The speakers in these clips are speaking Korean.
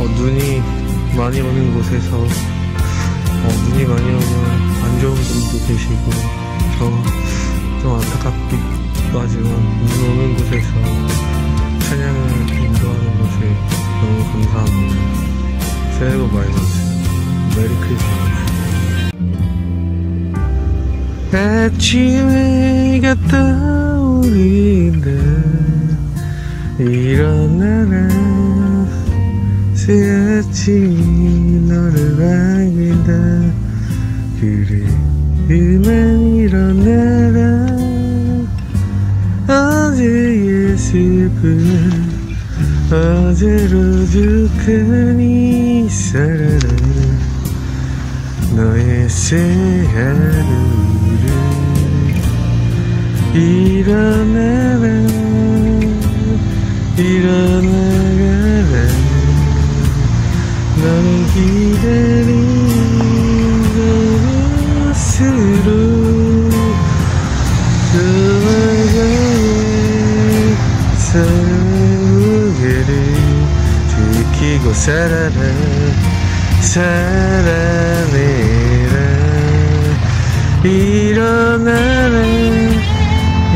눈이 많이 오는 곳에서 눈이 많이 오면 안 좋은 분도 계시고 좀 안타깝기도 하지만 눈 오는 곳에서 찬양을 인도하는 것에 너무 감사합니다. 새해 복 많이 받으세요. 메리 크리스마스. 아침해가 떠오르는데 일어나라 새아침이 너를 밝힌다. 그래 그만 일어나라. 어제의 슬픔 어제로 두근히 살아라. 너의 새하루를 일어나라 일어나가라. 너는 기다린 것으로 그와의 사랑을 지키고 살아라. 살아내라. 일어나라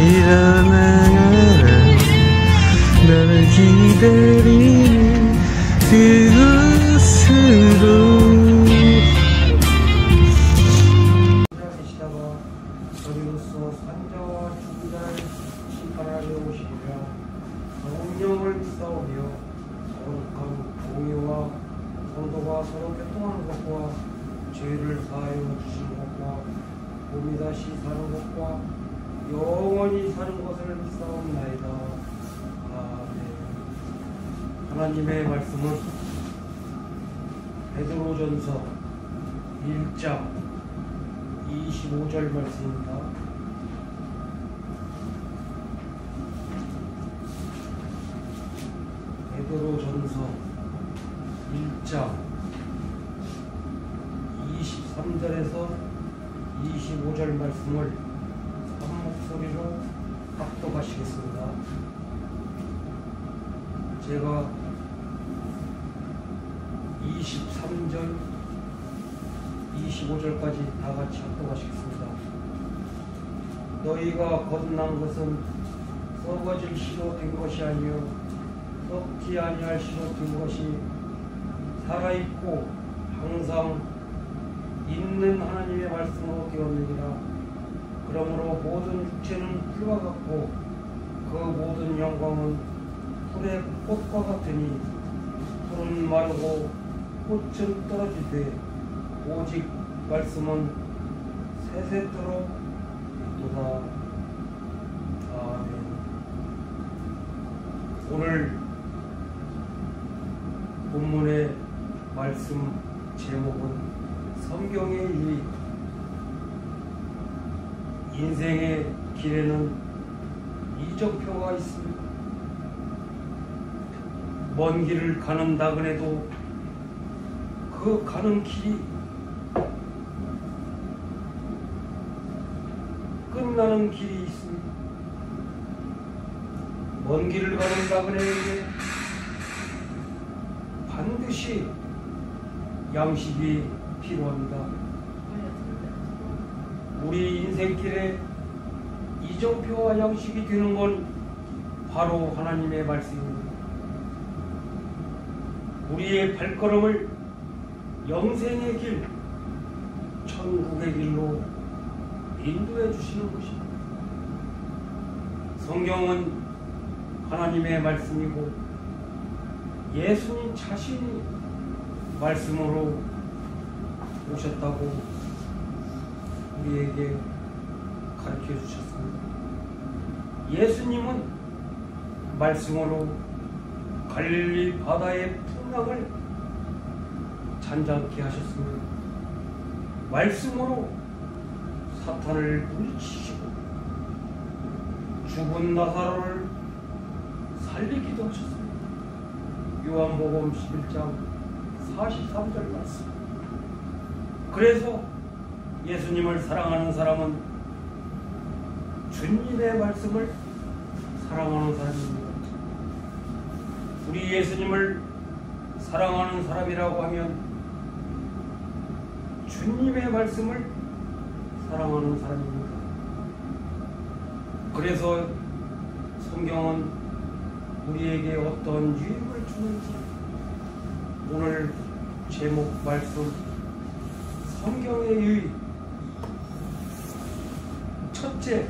일어나라. 너를 기다리는 그곳으로. 계시다가 저리로서 산자와 죽은 자를 심판하려 오시리라. 성령을 믿사오며 거룩한 공의와 성도가 서로 교통하는 것과 죄를 사하여 주시는 것과 몸이 다시 사는 것과 영원히 사는 것을 믿사옵나이다. 아멘. 하나님의 말씀은 베드로전서 1장 25절 말씀입니다. 베드로전서 1장 23절에서 25절 말씀을 한 목소리로 합독하시겠습니다. 제가 23절 25절까지 다 같이 합독하시겠습니다. 너희가 거듭난 것은 썩어질 씨로 된 것이 아니요 썩지 아니할 씨로 된 것이 살아있고 항상 있는 하나님의 말씀으로 되었느니라. 그러므로 모든 육체는 풀과 같고 그 모든 영광은 풀의 꽃과 같으니 풀은 마르고 꽃은 떨어지되 오직 말씀은 세세토록 있도다. 아멘. 오늘 본문의 말씀 제목은 성경의 일. 인생의 길에는 이정표가 있습니다. 먼 길을 가는다 그래도 그 가는 길이 끝나는 길이 있습니다. 먼 길을 가는다 그랬는데 반드시 양식이 필요합니다. 우리 인생길에 이정표와 양식이 되는 건 바로 하나님의 말씀입니다. 우리의 발걸음을 영생의 길, 천국의 길로 인도해 주시는 것입니다. 성경은 하나님의 말씀이고 예수님 자신이 말씀으로 오셨다고 우리에게 가르쳐 주셨습니다. 예수님은 말씀으로 갈릴리 바다의 풍랑을 잔잔케 하셨습니다. 말씀으로 사탄을 물리치시고 죽은 나사로를 살리기도 하셨습니다. 요한복음 11장 43절 말씀. 그래서 예수님을 사랑하는 사람은 주님의 말씀을 사랑하는 사람입니다. 우리 예수님을 사랑하는 사람이라고 하면 주님의 말씀을 사랑하는 사람입니다. 그래서 성경은 우리에게 어떤 유익을 주는지 오늘 제목 말씀 성경의 유익 첫째,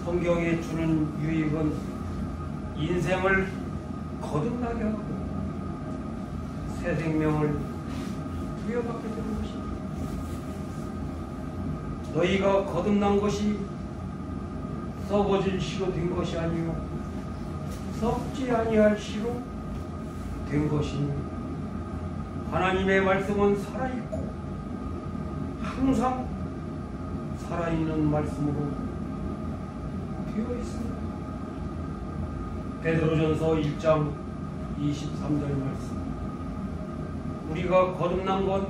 성경에 주는 유익은 인생을 거듭나게 하고 새 생명을 부여받게 되는 것입니다. 너희가 거듭난 것이 썩어질 씨로 된 것이 아니요 썩지 아니할 씨로 된 것이니 하나님의 말씀은 살아있고 항상 살아있는 말씀으로 되어 있습니다. 베드로전서 1장 23절 말씀. 우리가 거듭난 건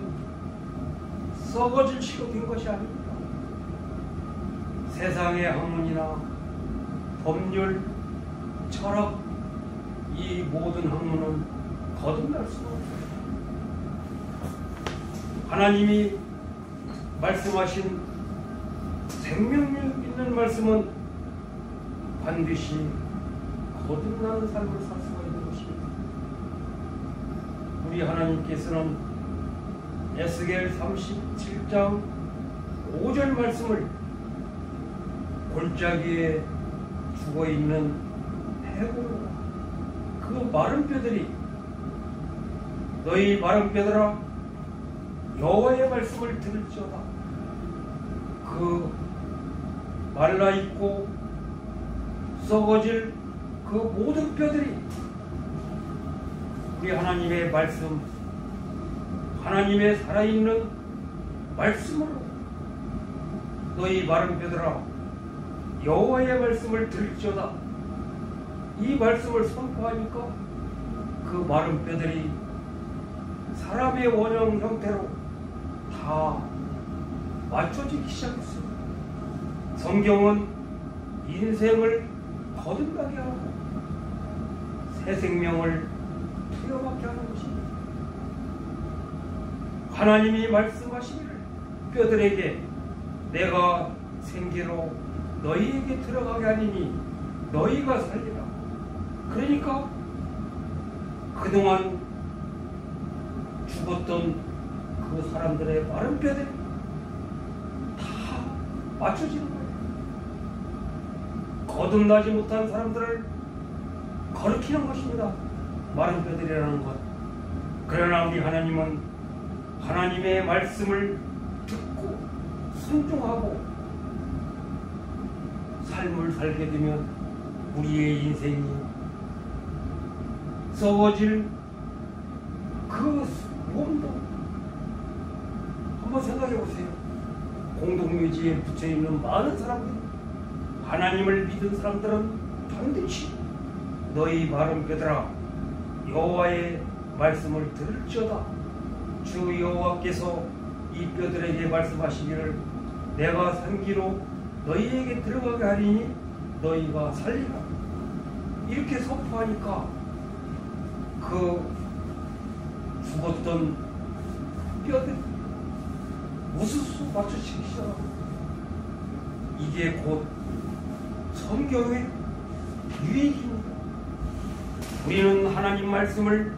썩어질 씨로 된 것이 아닙니다. 세상의 학문이나 법률, 철학, 이 모든 학문은 거듭날 수가 없어요. 하나님이 말씀하신 생명력 있는 말씀은 반드시 거듭나는 삶을 살 수가 있는 것입니다. 우리 하나님께서는 에스겔 37장 5절 말씀을 골짜기에 죽어있는 해골과 그 마른 뼈들이 너희 마른 뼈들아 여호와의 말씀을 들을지어다. 그 말라있고 썩어질 그 모든 뼈들이 우리 하나님의 말씀, 하나님의 살아있는 말씀으로 너희 마른 뼈들아 여호와의 말씀을 들을지어다. 이 말씀을 선포하니까 그 마른 뼈들이 사람의 원형 형태로 다 맞춰지기 시작했습니다. 성경은 인생을 거듭나게 하고 새 생명을 투여받게 하는 것입니다. 하나님이 말씀하시기를 뼈들에게 내가 생기로 너희에게 들어가게 하리니 너희가 살리라. 그러니까 그동안 죽었던 그 사람들의 마른 뼈들이 다 맞춰지는 거예요. 거듭나지 못한 사람들을 거룩히는 것입니다. 마른 뼈들이라는 것. 그러나 우리 하나님은 하나님의 말씀을 듣고 순종하고 삶을 살게 되면 우리의 인생이 썩어질 그 몸도 한번 생각해 보세요. 공동묘지에 붙여있는 많은 사람들, 하나님을 믿은 사람들은 반드시 너희 마른 뼈들아 여호와의 말씀을 들을지어다. 주 여호와께서 이 뼈들에게 말씀하시기를 내가 생기로 너희에게 들어가게 하리니 너희가 살리라. 이렇게 선포하니까 그 죽었던 뼈들 우수수 맞춰지기 시작하고 이게 곧 성경의 유익입니다. 우리는 하나님 말씀을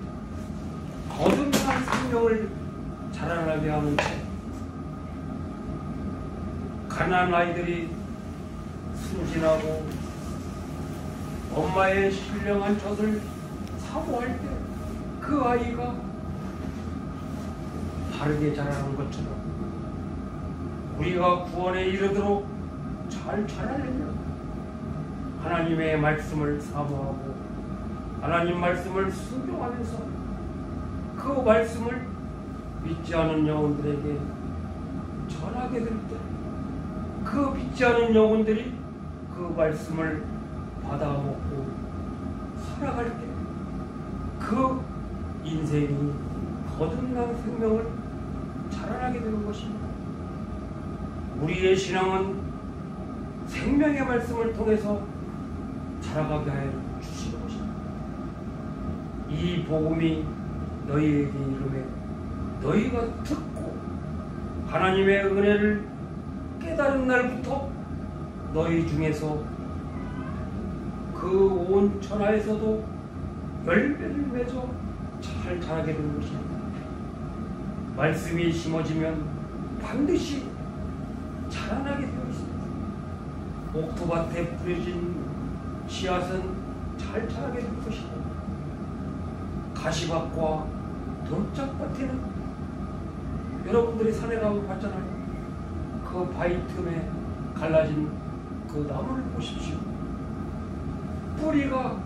거듭난 생명을 자라나게 하는 책, 가난한 아이들이 순진하고 엄마의 신령한 젖을 사모할 때 그 아이가 바르게 자라는 것처럼 우리가 구원에 이르도록 잘 자라려면 하나님의 말씀을 사모하고 하나님 말씀을 순종하면서 그 말씀을 믿지 않은 영혼들에게 전하게 될 때 그 믿지 않은 영혼들이 그 말씀을 받아먹고 살아갈 때 그 인생이 거듭난 생명을 자라나게 되는 것입니다. 우리의 신앙은 생명의 말씀을 통해서 자라가게 하여 주시는 것입니다. 이 복음이 너희에게 이르매 너희가 듣고 하나님의 은혜를 깨달은 날부터 너희 중에서 그 온 천하에서도 열매를 맺어 잘 자라게 되는 것입니다. 말씀이 심어지면 반드시 자라나게 되어 있습니다. 옥토밭에 뿌려진 씨앗은 잘 자라게 될 것이고 가시밭과 돌짝밭에는 여러분들이 산에 가고 봤잖아요. 그 바위 틈에 갈라진 그 나무를 보십시오. 뿌리가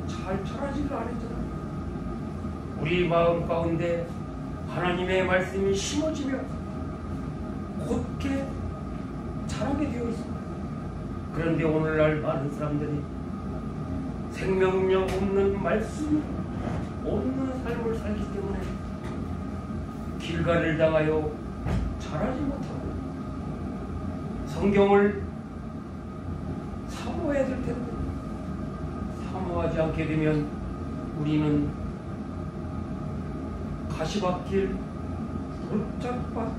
잘 자라지를 않았잖아요. 우리 마음 가운데 하나님의 말씀이 심어지면 곧게 자라게 되어 있습니다. 그런데 오늘날 많은 사람들이 생명력 없는 말씀이 없는 삶을 살기 때문에 길가를 당하여 자라지 못하고 성경을 사모해야 될 텐데 사모하지 않게 되면 우리는 가시밭길, 돌짝밭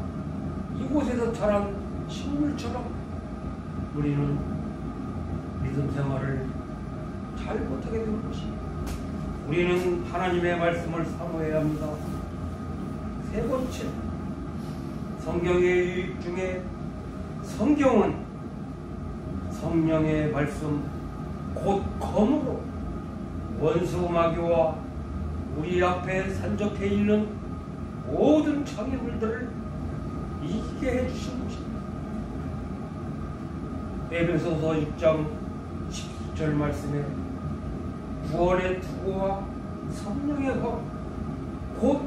이곳에서 자란 식물처럼 우리는 믿음 생활을 잘 못하게 되는 것입니다. 우리는 하나님의 말씀을 사모해야 합니다. 세 번째, 성경의 유익 중에 성경은 성령의 말씀 곧 검으로 원수 마귀와 우리 앞에 산적해 있는 모든 장애물들을 이기게 해주신 것입니다. 에베소서 6장 10절 말씀에 구원의 투구와 성령의 검 곧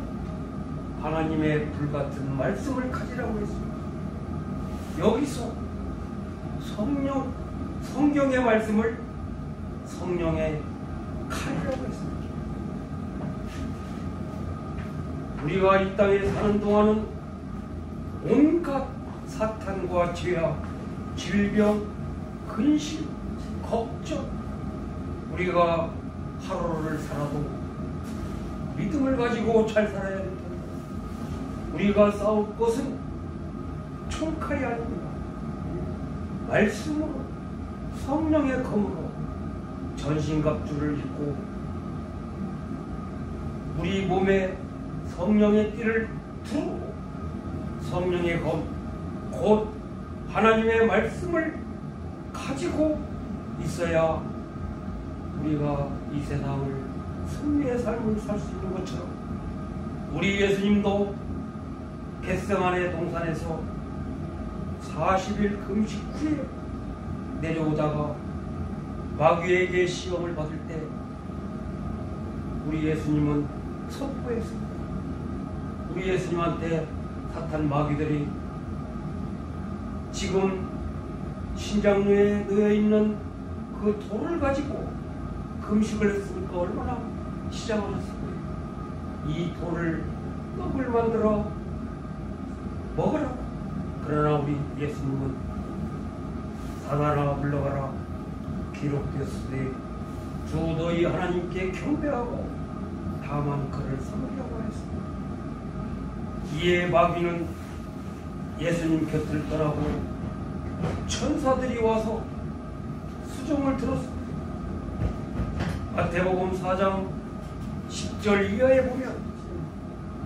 하나님의 불같은 말씀을 가지라고 했습니다. 여기서 성경의 말씀을 성령의 칼이라고 했습니다. 우리가 이 땅에 사는 동안은 온갖 사탄과 죄악, 질병, 근심, 걱정 우리가 하루를 살아도 믿음을 가지고 잘 살아야 될 텐데 우리가 싸울 것은 총칼이 아닙니다. 말씀으로 성령의 검으로 전신갑주를 입고 우리 몸에 성령의 띠를 두르고 성령의 검 곧 하나님의 말씀을 가지고 있어야 우리가 이 세상을 승리의 삶을 살 수 있는 것처럼 우리 예수님도 겟세마네 동산에서 40일 금식 후에 내려오다가 마귀에게 시험을 받을 때 우리 예수님은 선포했습니다. 우리 예수님한테 사탄 마귀들이 지금 신장로에 놓여있는 그 돌을 가지고 금식을 했으니까 얼마나 시장하셨을까요? 이 돌을 떡을 만들어 먹으라고. 그러나 우리 예수님은 사단아 물러가라 기록되었으되 주 너희 하나님께 경배하고 다만 그를 섬기라고 했습니다. 이에 마귀는 예수님 곁을 떠나고 천사들이 와서 수종을 들었습니다. 마태복음 4장 10절 이하에 보면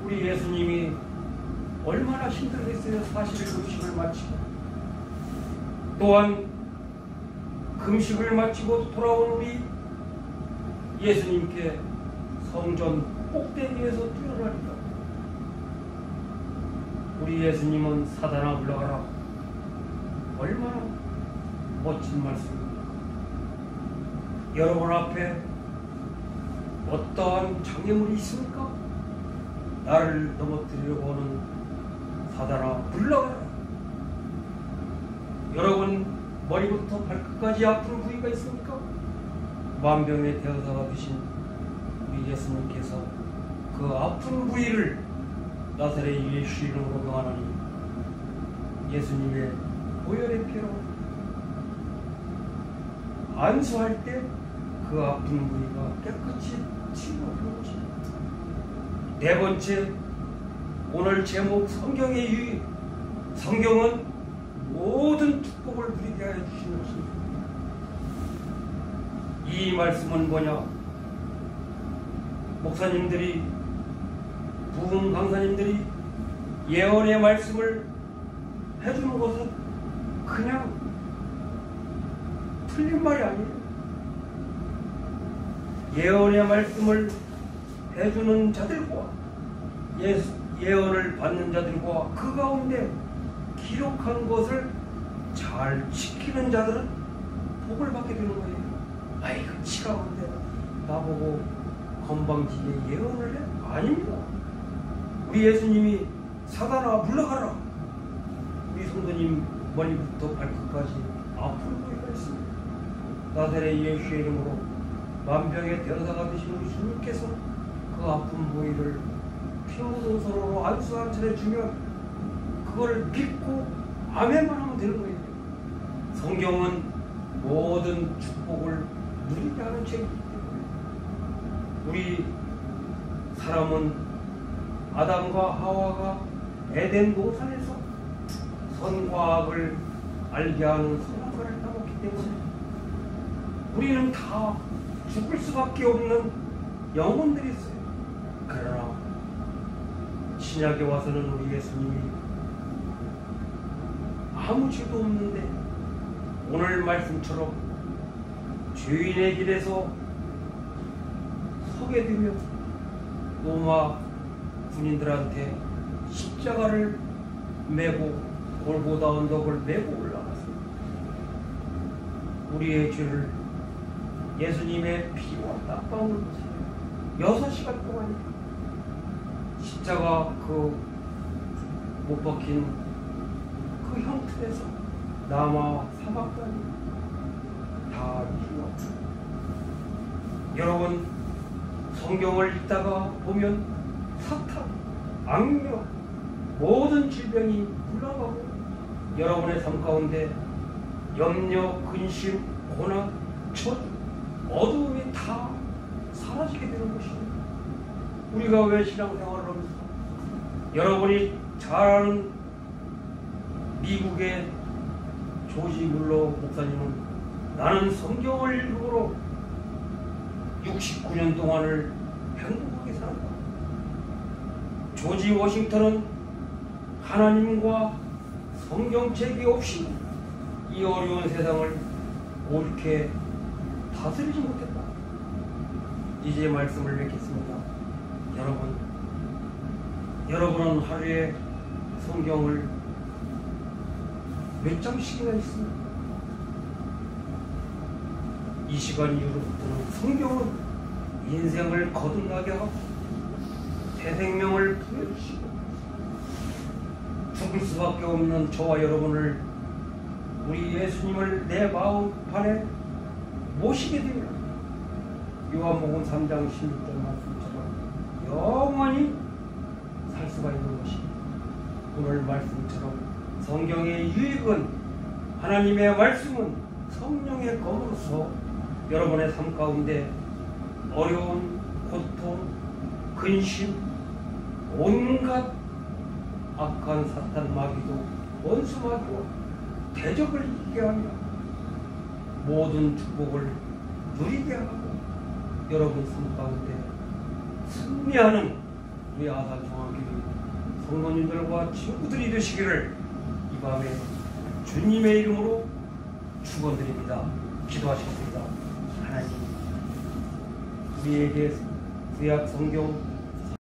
우리 예수님이 얼마나 힘들겠어요. 40일 금식을 마치고 또한 금식을 마치고 돌아온 우리 예수님께 성전 꼭대기에서 뛰어나니까 우리 예수님은 사단아 물러가라. 얼마나 멋진 말씀입니다. 여러분 앞에 어떠한 장애물이 있습니까? 나를 넘어뜨리려고 하는 사단아 물러가라. 여러분 머리부터 발끝까지 아픈 부위가 있습니까? 만병의 대여사가 되신 우리 예수님께서 그 아픈 부위를 나사렛 예수 이름으로 명하노니 예수님의 보혈의 피로 안수할 때 그 아픈 부위가 깨끗이 치유되는 것입니다. 네 번째, 오늘 제목 성경의 유익. 성경은 모든 축복을 누리게 하여 주시는 것입니다. 이 말씀은 뭐냐? 목사님들이, 부흥 강사님들이 예언의 말씀을 해주는 것은 그냥 틀린 말이 아니에요. 예언의 말씀을 해주는 자들과 예언을 받는 자들과 그 가운데 기록한 것을 잘 지키는 자들은 복을 받게 되는 거예요. 아이고, 치가운데 나보고 건방지게 예언을 해? 아닙니다. 우리 예수님이 사단아 물러가라. 우리 성도님 머리부터 발끝까지 아픈 부위가 있습니다. 나사렛 예수의 이름으로 만병의 대사가 되신 우리 주님께서 그 아픈 부위를 피 묻은 손으로 안수 한 차례 주면 그걸 믿고 아멘만 하면 되는 거예요. 성경은 모든 축복을 누리게 하는 책이기 때문에 우리 사람은 아담과 하와가 에덴 동산에서 선과 악을 알게 하는 선악과를 따먹기 때문에 우리는 다 죽을 수밖에 없는 영혼들이 있어요. 그러나 신약에 와서는 우리 예수님이 아무 죄도 없는데 오늘 말씀처럼 죄인의 길에서 서게 되며 로마 군인들한테 십자가를 메고 골고다 언덕을 메고 올라갔습니다. 우리의 죄를 예수님의 피와 땀방울 보세요. 6시간 동안이에요. 십자가 그 못 박힌 그 형틀에서 남아 사막까지 다 이루었죠. 여러분, 성경을 읽다가 보면 사탄, 악령, 모든 질병이 물러가고 여러분의 삶 가운데 염려, 근심, 고난, 저주, 어두움이 다 사라지게 되는 것입니다. 우리가 왜 신앙생활을 합니까? 여러분이 잘 아는 미국의 조지 물러 목사님은 나는 성경을 읽음으로 69년 동안을 행복하게 살았다. 조지 워싱턴은 하나님과 성경책이 없이 이 어려운 세상을 옳게 다스리지 못했다. 이제 말씀을 맺겠습니다. 여러분은 하루에 성경을 몇 장씩이나 있습니까? 이 시간 이후로부터는 성경은 인생을 거듭나게 하고 새 생명을 부여주시고 죽을 수밖에 없는 저와 여러분을 우리 예수님을 내 마음판에 모시게 되면 요한복음 3장 16절 말씀처럼 영원히 살 수가 있는 것입니다. 오늘 말씀처럼 성경의 유익은 하나님의 말씀은 성령의 검으로서 여러분의 삶 가운데 어려운 고통, 근심, 온갖 악한 사탄 마귀도 원수 마귀와 대적을 이기게 하며 모든 축복을 누리게 하고 여러분 삶 가운데 승리하는 우리 아산 중앙교회 성도님들과 친구들이 되시기를 이 밤에 주님의 이름으로 축원드립니다. 기도하시겠습니다. 하나님, 우리에게 구약 성경